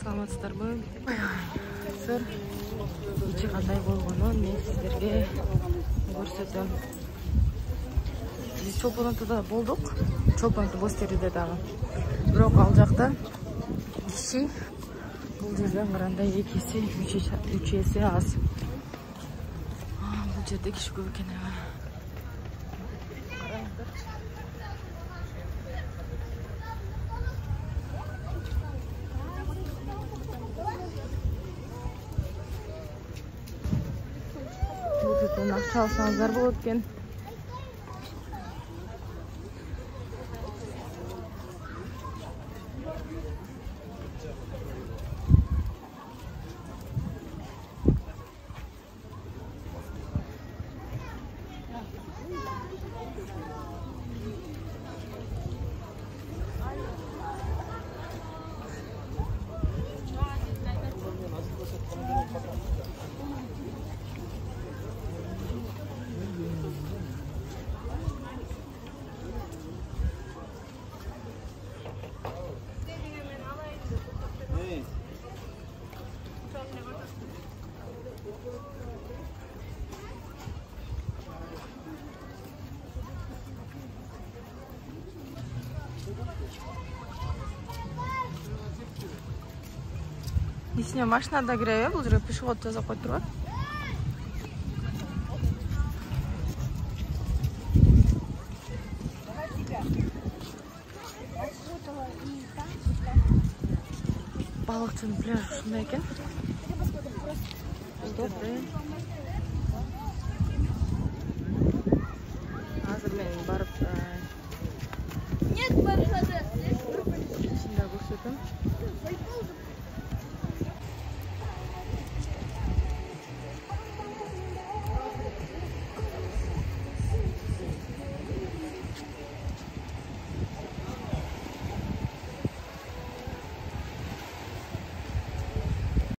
Саламатсыздарбы? Сыр ичи кандай болгонун мен сиздерге көрсөтөм. Биз Чолпон-Атада болдук. Чолпон-Ата боз териде дагы. Бирок ал жакта киши бул жерден караганда 2 эсе, 3 эсе аз. Бул жерде киши көп экен. Бул жерден акча алсаңыздар болот экен. Ичине машинада кире, бул жерге пешеход жасап коюп турат. Балыкчынын пляжы ушундай экен. Азыр мен барып ичинде көрсөтөм.